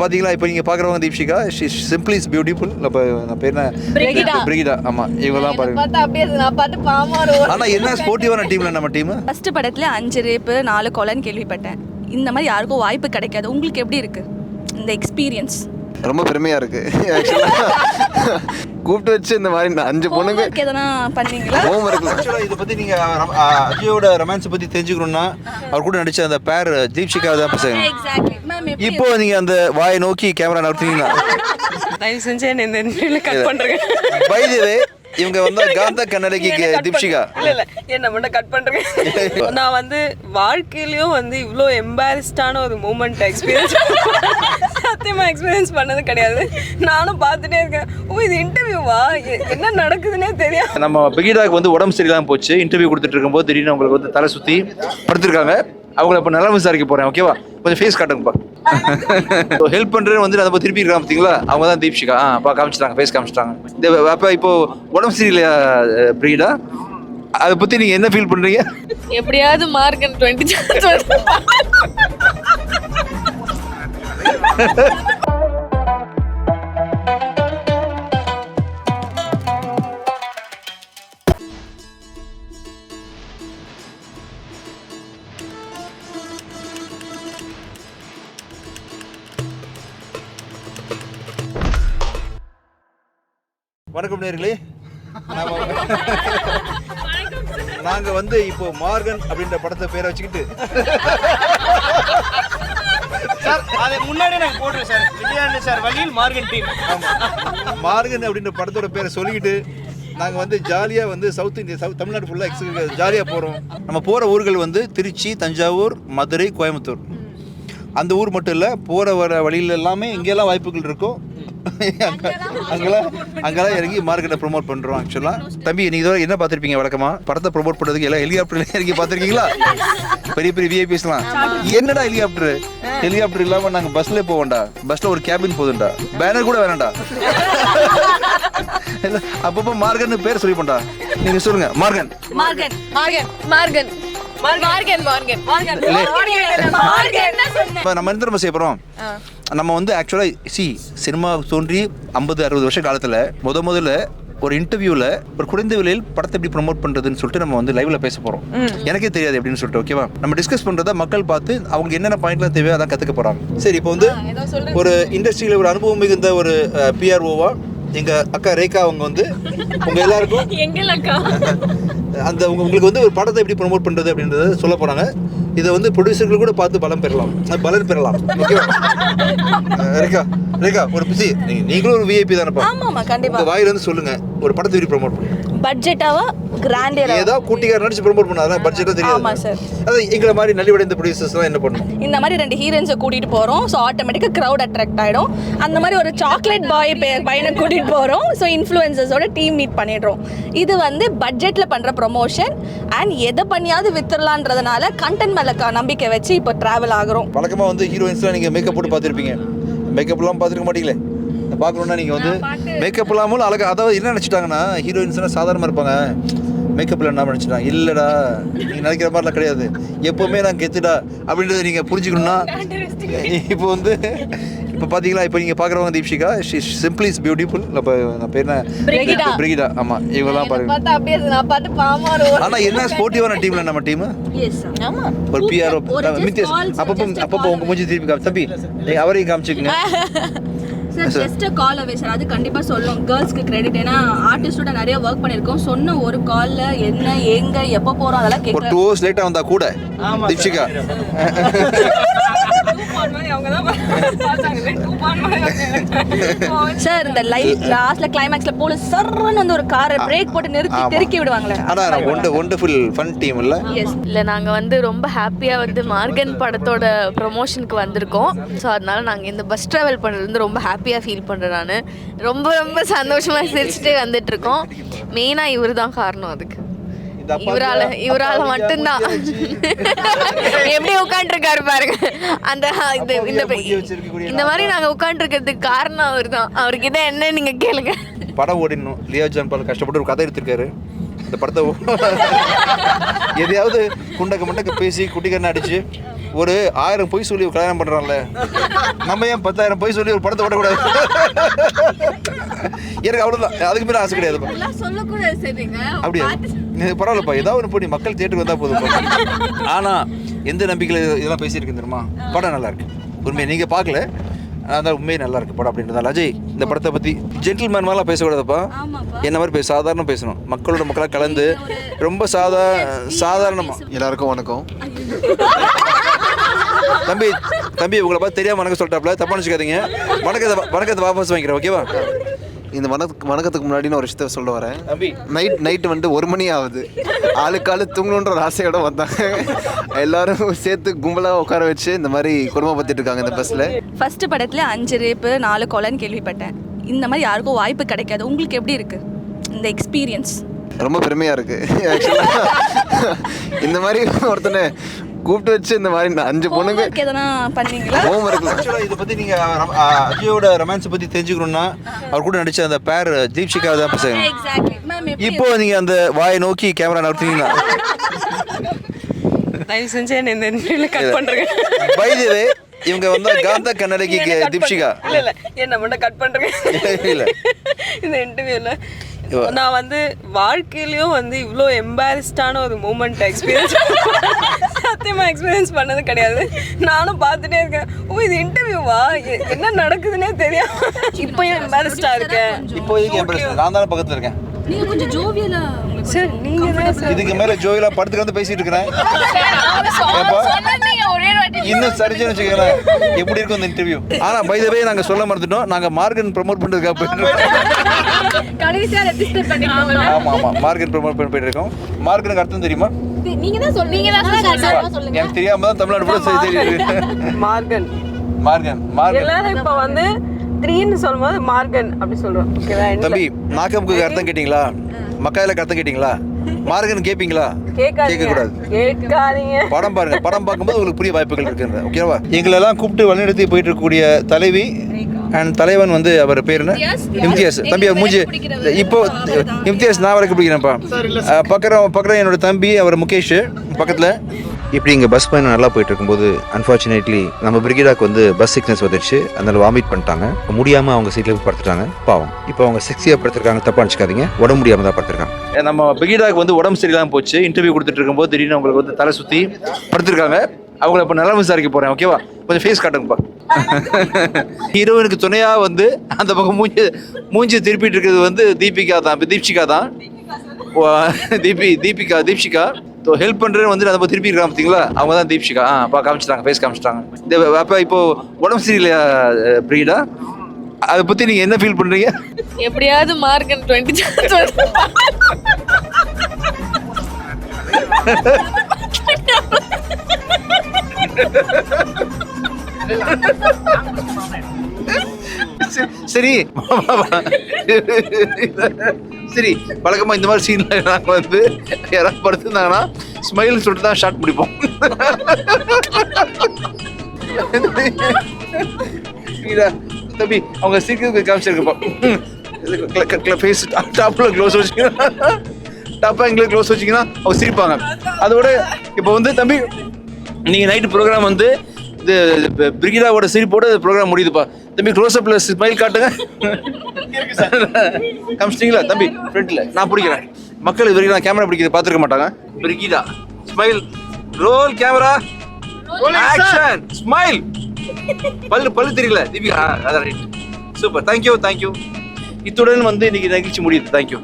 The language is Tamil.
பார்த்தீங்களா, இப்போ நீங்கள் பார்க்குறவங்க தீப்ஷிகா, சிம்பிளி இஸ் பியூட்டிஃபுல். இப்போ நான் பேர் என்ன, பிரிகிடா. ஆமாம், இவங்கெல்லாம் பாருங்க. ஆனால் என்ன ஸ்போர்ட்டிவான டீமில் நம்ம டீம். ஃபர்ஸ்ட் படத்தில் 5 ரேப்பு 4 கொலைன்னு கேள்விப்பட்டேன். இந்த மாதிரி யாருக்கும் வாய்ப்பு கிடைக்காது. உங்களுக்கு எப்படி இருக்கு இந்த எக்ஸ்பீரியன்ஸ்? ரொம்ப பெருமையாக இருக்குது. கூப்பிட்டு வச்சு இந்த மாதிரி 5 பொண்ணுங்க எதனா பண்ணீங்களா? ஆக்சுவலாக இதை பற்றி நீங்கள் அஜயோட ரொமான்ஸை பற்றி தெரிஞ்சுக்கணும்னா அவர் கூட நடித்த அந்த பேர் தீப்ஷிகா தான் பேசுகிறேன். இப்போ நீங்கள் அந்த வாயை நோக்கி கேமரா நடத்துனீங்கன்னா தயவு செஞ்சு என்ன இந்த கட் பண்ணுறேன். பை தி வே, இவங்க வந்து காந்த கண்ணடகி தீப்ஷிகா. இல்ல என்ன மட்டும் கட் பண்றேன். நான் வந்து வாழ்க்கையிலயும் வந்து இவ்வளோ எம்பாரஸ்டான ஒரு மூமெண்ட் சத்தியமா எக்ஸ்பீரியன்ஸ் பண்ணது கிடையாது. நானும் பார்த்துட்டே இருக்கேன். ஓ இது இன்டர்வியூவா, என்ன நடக்குதுன்னே தெரியாது. நம்ம பிகிடாக்கு வந்து உடம்பு சரியில்லாமல் போச்சு. இன்டர்வியூ கொடுத்துட்டு இருக்கும்போது திடீர்னு அவங்களுக்கு வந்து தலை சுற்றி படுத்திருக்காங்க. அவங்கள இப்போ நல்லா விசாரிக்க போகிறேன். ஓகேவா, கொஞ்சம் ஃபேஸ் காட்டுங்கப்பா. ஹெல்ப் பண்ணுறேன்னு வந்து அதை திருப்பி இருக்காங்க பார்த்தீங்களா, அவங்க தான் தீப்ஷிகா. காமிச்சிட்டாங்க, ஃபேஸ் காமிச்சிட்டாங்க. அப்போ இப்போ உடம்பு சரியில்லையா பிரிகிடா, அதை பற்றி நீங்கள் என்ன ஃபீல் பண்ணுறீங்க? எப்படியாவது மார்கன் 20 வணக்கம் நேயர்களே. நாங்க வந்து இப்போ மார்கன் அப்படின்ற படத்தை பேரை வச்சுக்கிட்டு சார் அதை முன்னாடியே நாங்கள் போடுறோம் சார். விஜயானந்த் சார் வழியில் மார்கன் டீம். மார்கன் அப்படின்ற படத்தோட பேரை சொல்லிக்கிட்டு நாங்கள் வந்து ஜாலியாக வந்து சவுத் இந்தியா, தமிழ்நாடு ஃபுல்லாக ஜாலியாக போகிறோம். நம்ம போகிற ஊர்கள் வந்து திருச்சி, தஞ்சாவூர், மதுரை, கோயம்புத்தூர். அந்த ஊர் மட்டும் இல்லை, போகிற வர வழியில் எல்லாமே இங்கெல்லாம் வாய்ப்புகள் இருக்கும். அங்கெல்லாம் இறங்கி மார்க்கெட்டை ப்ரொமோட் பண்ணுறோம். ஆக்சுவலாக தம்பி, நீங்கள் இதோட என்ன பார்த்துருப்பீங்க? வழக்கமாக படத்தை ப்ரொமோட் பண்ணுறதுக்கு எல்லாம் ஹெலிகாப்டர் இறங்கி பார்த்துருக்கீங்களா? பெரிய பெரிய விஐபிஸ்லாம் என்னடா ஹெலிகாப்டர் இல்லாமல் நாங்கள் பஸ்ஸில் போவோம்டா. பஸ்ஸில் ஒரு கேபின் போதும்டா, பேனர் கூட வேணாம்டா. அப்பப்போ மார்கன் பேர் சொல்லி போண்டா. நீங்கள் சொல்லுங்க, மார்கன். நம்ம என்ன நம்ம செய்ய போகிறோம்? நம்ம வந்து ஆக்சுவலாக சினிமா தோன்றி 50-60 வருஷ காலத்தில் முதல்ல ஒரு இன்டர்வியூவில் ஒரு குறைந்த விலையில் படத்தை எப்படி ப்ரொமோட் பண்ணுறதுன்னு சொல்லிட்டு நம்ம வந்து லைவ்ல பேச போகிறோம். எனக்கே தெரியாது அப்படின்னு சொல்லிட்டு. ஓகேவா, நம்ம டிஸ்கஸ் பண்ணுறதா மக்கள் பார்த்து அவங்க என்னென்ன பாயிண்ட்லாம் தேவையோ அதான் கற்றுக்க போகிறாங்க. சரி, இப்போ வந்து ஒரு இண்டஸ்ட்ரியில் ஒரு அனுபவம் மிகுந்த ஒரு பிஆர்ஓவா எங்கள் அக்கா ரேகா அவங்க வந்து உங்கள் எல்லாருக்கும் அந்த உங்களுக்கு வந்து ஒரு படத்தை எப்படி ப்ரொமோட் பண்ணுறது அப்படின்றத சொல்ல போகிறாங்க. இதை வந்து ப்ரொடியூசர்கள் கூட பார்த்து பலன் பெறலாம். ஓகேவா ரேகா? ரேகா ஒரு பிசி, நீங்களும் ஒரு விஐபி தானப்பா. ஆமாமா, கண்டிப்பா. வாயிலிருந்து சொல்லுங்க, ஒரு படத்தை எப்படி ப்ரொமோட் பண்ணுங்க? பட்ஜெட்டாவா கிராண்டியரா ஏதோ கூட்டிக்கார நடிச்சு ப்ரொமோட் பண்ணாதான் பட்ஜெட்டா தெரியாது. ஆமா சார். அது எங்களை மாதிரி நலிவடைந்த ப்ரொடியூசர்ஸ்லாம் என்ன பண்ணும்? இந்த மாதிரி 2 ஹீரோயின்ஸை கூட்டிட்டு போறோம். ஸோ ஆட்டோமேட்டிக்காக க்ரௌட் அட்ராக்ட் ஆகிடும். அந்த மாதிரி ஒரு சாக்லேட் பாய் பையனை கூட்டிட்டு போகிறோம். ஸோ இன்ஃப்ளூயன்சர்ஸோட டீம் மீட் பண்ணிடுறோம். இது வந்து பட்ஜெட்டில் பண்ணுற ப்ரொமோஷன் அண்ட் எதை பண்ணியாவது வித்துடலான்றதுனால கண்டென்ட் மேலே நம்பிக்கை வச்சு இப்போ ட்ராவல் ஆகிறோம். வழக்கமாக வந்து ஹீரோயின்ஸ்லாம் நீங்கள் மேக்கப் போட்டு பார்த்துருப்பீங்க. மேக்கப்லாம் பார்த்துருக்க மாட்டீங்களே. பார்க்கணுன்னா நீங்கள் வந்து மேக்கப் இல்லாமல் அழகாக, அதாவது என்ன நினச்சிட்டாங்கன்னா ஹீரோயின்ஸ்லாம் சாதாரணமாக இருப்பாங்க, மேக்கப்பில் என்ன நினச்சிட்டாங்க. இல்லைடா, நீங்கள் நினைக்கிற மாதிரிலாம் கிடையாது. எப்போவுமே நான் கெத்துடா அப்படின்றத நீங்கள் புரிஞ்சுக்கணுன்னா இப்போ வந்து இப்போ பார்த்தீங்களா, இப்போ நீங்கள் பார்க்குறவங்க தீப்ஷிகா, சிம்பிளி இஸ் பியூட்டிஃபுல். இப்போ நான் பேர் என்ன, பிரிகிடா. ஆமாம், இவங்கெல்லாம் பாருங்க. ஆனால் என்ன ஸ்போர்ட்டிவான டீமில் நம்ம டீமு. ஒரு பிஆர்ஓ அப்பப்போ உங்கள் மூஞ்சி திருப்பி தம்பி அவரையும் காமிச்சுக்குங்க சார். ஜஸ்ட் கால் அவே சார், அது கண்டிப்பாக சொல்லும் கேர்ள்ஸ்க்கு கிரெடிட். ஏன்னா ஆர்டிஸ்டோட நிறைய ஒர்க் பண்ணியிருக்கோம். சொன்ன ஒரு காலில் என்ன எங்கே எப்போ போகிறோம் அதெல்லாம் கேட்க 2 hours லேட்டாக வந்தால் கூட தீப்ஷிகா சார் இந்த லாஸ்ட்ல கிளைமேக்ஸ்ல போலீஸ் சர்ன்னு வந்து ஒரு காரை பிரேக் போட்டு நிறுத்தி தெருக்கி விடுவாங்களே. ஆனால் ஒண்டர்ஃபுல் ஃபன் டீம் இல்லை? இல்லை, நாங்கள் வந்து ரொம்ப ஹாப்பியாக வந்து மார்கன் படத்தோட ப்ரொமோஷனுக்கு வந்திருக்கோம். ஸோ அதனால நாங்கள் இந்த பஸ் ட்ராவல் பண்ணுறது வந்து ரொம்ப ஹாப்பியாக ஃபீல் பண்ணுறேன். நான் ரொம்ப ரொம்ப சந்தோஷமாக சிரிச்சுட்டே வந்துட்டுருக்கோம். மெயினாக இவர் தான் காரணம். அதுக்கு இவரால மட்டும்தான் எப்படி உட்காந்துருக்காரு பாருங்க. அந்த இந்த மாதிரி நாங்க உட்காந்துருக்கிறதுக்கு காரணம் அவர் தான். அவருக்கு இதை என்ன நீங்க கேளுங்க. படம் ஓடிடணும். லியோ ஜான் பால் கஷ்டப்பட்டு ஒரு கதை எடுத்திருக்காரு. இந்த படத்தை எதையாவது குண்டக்க மண்டக்க பேசி குட்டிக்கண்ண அடிச்சு ஒரு 1000 பொய் சொல்லி கல்யாணம் பண்றான்ல, நம்ம ஏன் 10,000 பொய் சொல்லி ஒரு படத்தை ஓடக்கூடாது? எனக்கு அவ்வளவுதான், அதுக்கு மேல ஆசை கிடையாது. சொல்லக்கூடாது சரிங்க. அப்படியா? பரவாயில்லப்பா, ஏதாவது ஒன்று போய் மக்கள் தியேட்டருக்கு வந்தா போதும். ஆனா எந்த நம்பிக்கையில் இதெல்லாம் பேசியிருக்கேன் தெரியுமா? படம் நல்லா இருக்கு உண்மையை, நீங்க பார்க்கல, அதான் உண்மையே நல்லா இருக்கு படம் அப்படின்றதால. அஜய், இந்த படத்தை பத்தி ஜென்டில்மேன் மாதிரிலாம் பேசக்கூடாதுப்பா, என்ன மாதிரி சாதாரண பேசணும், மக்களோட மக்களாக கலந்து ரொம்ப சாதாரணமா. எல்லாருக்கும் வணக்கம். தம்பி உங்களை பார்த்து தெரியாம வணக்கம் சொல்லிட்டாப்ல, தப்பா நினச்சிக்காதீங்க. வணக்கத்தை வாபஸ் வாங்கிக்கிறேன், ஓகேவா? இந்த வணக்கத்துக்கு முன்னாடி நான் ஒரு விஷயத்த சொல்ல வரேன். தம்பி நைட்டு வந்து 1 மணி ஆகுது, ஆளுக்காலு தூங்கணுன்ற ஒரு ஆசையோட வந்தாங்க. எல்லாரும் சேர்த்து கும்பலாக உட்கார வச்சு இந்த மாதிரி குடும்பப்படுத்திட்டு இருக்காங்க இந்த பஸ்ஸில். ஃபர்ஸ்ட் படத்துல 5 ரேப்பு 4 கொலைன்னு கேள்விப்பட்டேன். இந்த மாதிரி யாருக்கும் வாய்ப்பு கிடைக்காது. உங்களுக்கு எப்படி இருக்கு இந்த எக்ஸ்பீரியன்ஸ்? ரொம்ப பெருமையாக இருக்குது ஆக்சுவலாக. இந்த மாதிரி ஒருத்தனை கூப்பிட்டு வச்சு இந்த மாதிரி 5 பொண்ணுங்க எதனா பண்ணீங்களா? ஆக்சுவலாக இதை பற்றி நீங்கள் அஜயோட ரொமான்ஸை பற்றி தெரிஞ்சுக்கணும்னா அவர் கூட நடித்த அந்த பேர் தீப்ஷிகா தான் பேசுகிறேன். இப்போ நீங்கள் அந்த வாயை நோக்கி கேமரா நடத்துனீங்கன்னா தயவு செஞ்சு என்ன இந்த இன்டர்வியூல கட் பண்றேன். பை தி வே, இவங்க வந்து காந்த கண்ணடகி தீப்ஷிகா. இல்ல என்ன மட்டும் கட் பண்றேன். இல்ல இந்த இன்டர்வியூல நான் வந்து வாழ்க்கையிலயும் வந்து இவ்வளோ எம்பாரஸ்டான ஒரு மூமெண்ட் சத்தியமா எக்ஸ்பீரியன்ஸ் பண்ணது கிடையாது. நானும் பார்த்துட்டே இருக்கேன், ஓ இது இன்டர்வியூவா, என்ன நடக்குதுன்னே தெரியும். இப்பயும் எம்பாரஸ்டா இருக்கேன். இப்போ நான் தானே பக்கத்தில் இருக்கேன். நீங்க கொஞ்சம் ஜோவியலா சார் நீங்க இதுக்கு மேல ஜோயிலா படத்துக்கு வந்து பேசிட்டு இருக்கிறேன். இன்னும் சரிஜன் வச்சுக்கிறேன், எப்படி இருக்கும் இந்த இன்டர்வியூ. ஆனா பை தி வே நாங்க சொல்ல மறந்துட்டோம், நாங்க மார்கன் ப்ரோமோட் பண்றதுக்காக போயிட்டு இருக்கோம். கடைசியா ரெஜிஸ்டர் பண்ணிட்டோம். ஆமா மார்கன் ப்ரோமோட் பண்ணி போயிட்டு இருக்கோம். மார்கனுக்கு அர்த்தம் தெரியுமா? நீங்க தான் சொல்லுங்க. எனக்கு தெரியாம தான் தமிழ்நாடு கூட தெரியுது. மார்கன் எல்லாரும் இப்ப வந்து 3ன்னு சொல்லும்போது மார்கன் அப்படி சொல்றோம். தம்பி, நாக்கமுக்கு அர்த்தம் கேட்டீங்களா? மக்காயில அர்த்தம் கேட்டீங்களா? மார்கன் கேட்பீங்களா? கேட்க கூடாது, கேட்காதீங்க. படம் பாருங்க, படம் பார்க்கும்போது உங்களுக்கு புரிய வாய்ப்புகள் இருக்குங்க, ஓகேவா? எங்களெல்லாம் கூப்பிட்டு வழிநடத்தி போயிட்டு இருக்கக்கூடிய தலைவி அண்ட் தலைவன் வந்து அவர் பேர் என்ன? இம்தியாஸ். தம்பி அவர் மூஞ்சி இப்போ இம்தியாஸ் நான் வரைக்கும் பிடிக்கிறேன்ப்பா. பக்கத்தில் என்னோட தம்பி அவர் முகேஷ் பக்கத்தில். இப்படி இங்கே பஸ் பயணம் நல்லா போயிட்டு இருக்கும்போது அன்ஃபார்ச்சுனேட்லி நம்ம பிரிகிடாக்கு வந்து பஸ் சிக்னஸ் வந்துடுச்சு, அதனால வாமிட் பண்ணிட்டாங்க. முடியாமல் அவங்க சீட்டில் போய் படுத்துட்டாங்க. பாவம், இப்போ அவங்க செக்ஸியாக படுத்துருக்காங்க, தப்பா நினச்சிக்காதீங்க, உடம்பு முடியாமல் தான் படுத்துருக்காங்க. நம்ம பிரிகிடாக்கு வந்து உடம்பு சரியில்லாமல் போச்சு. இன்டர்வியூ கொடுத்துட்டு இருக்கும்போது திடீர்னு அவங்களுக்கு வந்து தலை சுற்றி படுத்துருக்காங்க. அவங்கள இப்போ நல்லா விசாரிக்க போகிறேன், ஓகேவா? கொஞ்சம் ஃபேஸ் காட்டுங்கப்பா. ஹீரோயினுக்கு துணையாக வந்து அந்த பக்கம் மூஞ்சி திருப்பிட்டு இருக்கிறது வந்து தீபிகா தான். தீபிகா ஹெல்ப் பண்ணுறேன்னு வந்து அதை திருப்பி இருக்காங்க பார்த்தீங்களா, அவங்க தான் தீப்ஷிகா. காமிச்சிட்டாங்க, ஃபேஸ் காமிச்சிட்டாங்க. அப்போ இப்போ உடம்பு சரியில்லையா பிரீடா? அதை பற்றி நீங்கள் என்ன ஃபீல் பண்ணுறீங்க? எப்படியாவது மார்கன் 20 சரி சரி, வழக்கமாக இந்த மாதிரி சீனில் நாங்கள் வந்து யாராவது படுத்துருந்தாங்கன்னா ஸ்மைல் சொல்லிட்டு தான் ஷார்ட் முடிப்போம். தம்பி அவங்க சீக்கிரம் காமிச்சிருக்கப்பா. ஃபேஸ் டாப்பில் க்ளோஸ் வச்சிங்கன்னா, டாப்பாக எங்களுக்கு க்ளோஸ் வச்சிங்கன்னா அவங்க சிரிப்பாங்க. அதோட இப்போ வந்து தம்பி நீங்கள் நைட்டு ப்ரோக்ராம் வந்து இது பிரிகிடாவோட சிரிப்போட ப்ரோக்ராம் முடியுதுப்பா. தம்பி க்ளோஸ்அப்பில் ஸ்மைல் காட்டுங்க. காமிச்சிட்டிங்களா தம்பி? ஃப்ரண்ட்டில் நான் பிடிக்கிறேன். மக்கள் இது வரைக்கும் நான் கேமரா பிடிக்கிறது பார்த்துருக்க மாட்டாங்க. Brigida smile, role camera, action, smile. பல்லு தெரியல தீபிகா, அதான் ரைட், சூப்பர், தேங்க்யூ. இத்துடன் வந்து இன்னைக்கு நிகழ்ச்சி முடியுது. தேங்க்யூ.